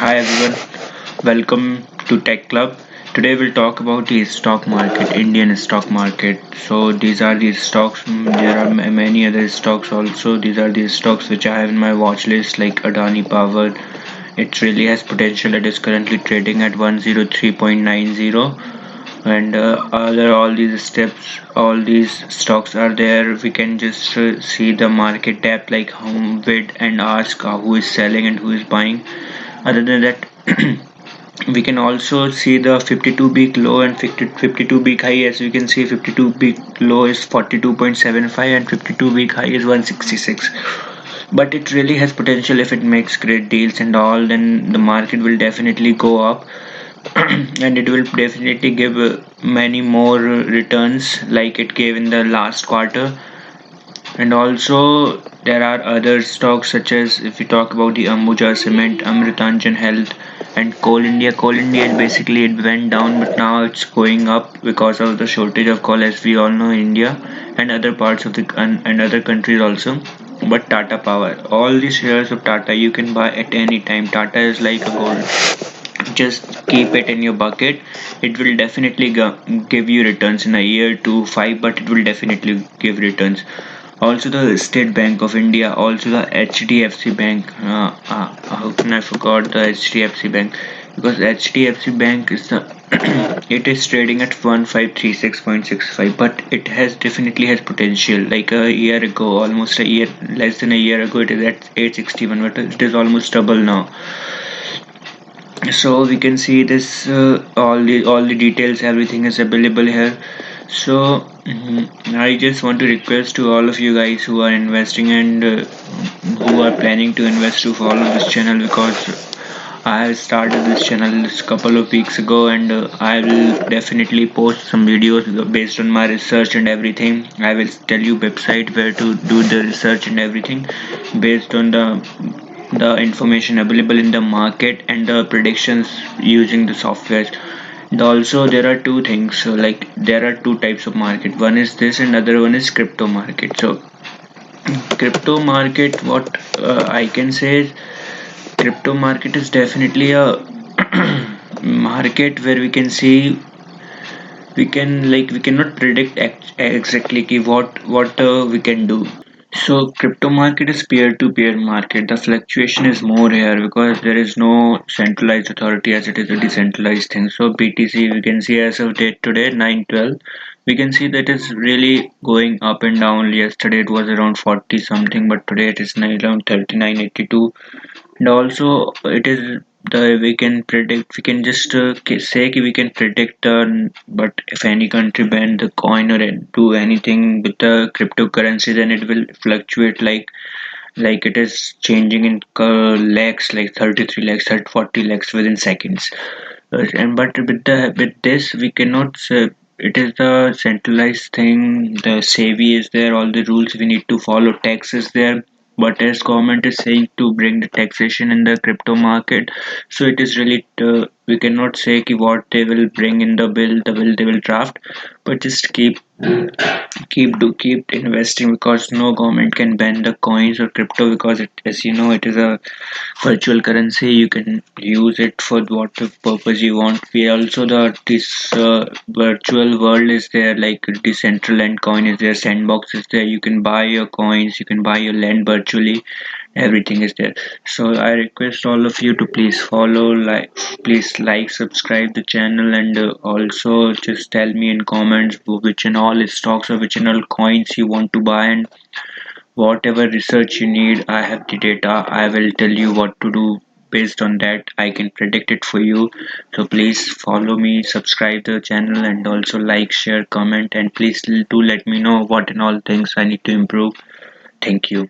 Hi everyone, welcome to Tech Club. Today we'll talk about the stock market, Indian stock market. So these are the stocks. There are many other stocks also. These are the stocks which I have in my watch list, like Adani Power. It really has potential. It is currently trading at 103.90, and other all these steps, all these stocks are there. We can just see the market depth, like how bid and ask who is selling and who is buying. Other than that, we can also see the 52 week low and 52 week high. As you can see, 52 week low is 42.75 and 52 week high is 166. But it really has potential. If it makes great deals and all, then the market will definitely go up and it will definitely give many more returns like it gave in the last quarter. And also there are other stocks, such as if we talk about the Ambuja Cement, Amritanjan Health, and Coal India. Coal India, basically it went down, but now it's going up because of the shortage of coal, as we all know in India and other parts of the and other countries also. But Tata Power, all the shares of Tata you can buy at any time. Tata is like a gold. Just keep it in your bucket. It will definitely give you returns in a year to five, but it will definitely give returns. Also the State Bank of India, also the HDFC Bank. How can I forgot the HDFC Bank? Because HDFC Bank is the it is trading at 1536.65, but it has definitely has potential. Like a year ago, almost a year, less than a year ago, it is at 861, but it is almost double now. So we can see this, all the details, everything is available here. So I just want to request to all of you guys who are investing and who are planning to invest to follow this channel, because I have started this channel a couple of weeks ago, and I will definitely post some videos based on my research and everything. I will tell you website where to do the research and everything based on the information available in the market and the predictions using the software. And also there are two things. So like there are two types of market. One is this and other one is crypto market. So crypto market, what I can say is crypto market is definitely a market where we can see, we cannot predict exactly what we can do. So crypto market is peer-to-peer market. The fluctuation is more here because there is no centralized authority, as it is a decentralized thing. So BTC, we can see as of date today 9/12, we can see that it's really going up and down. Yesterday it was around 40 something, but today it is around 39.82. And also it is the we can predict, we can just say we can predict, but if any country ban the coin or do anything with the cryptocurrency, then it will fluctuate like it is changing in lakhs, like 33 lakhs, 40 lakhs within seconds. And but with this we cannot say it is the centralized thing. The SEBI is there, all the rules we need to follow, tax is there. But as government is saying to bring the taxation in the crypto market, so it is really we cannot say what they will bring in the bill they will draft. But just keep investing, because no government can ban the coins or crypto, because it, as you know, it is a virtual currency. You can use it for what purpose you want. We also the this virtual world is there, like Decentraland coin is there, Sandbox is there. You can buy your coins, you can buy your land virtually. Everything is there. So I request all of you to please follow, please like, subscribe the channel, and also just tell me in comments which and all stocks or which and all coins you want to buy, and whatever research you need, I have the data. I will tell you what to do. Based on that, I can predict it for you. So please follow me, subscribe the channel, and also like, share, comment, and please do let me know what and all things I need to improve. Thank you.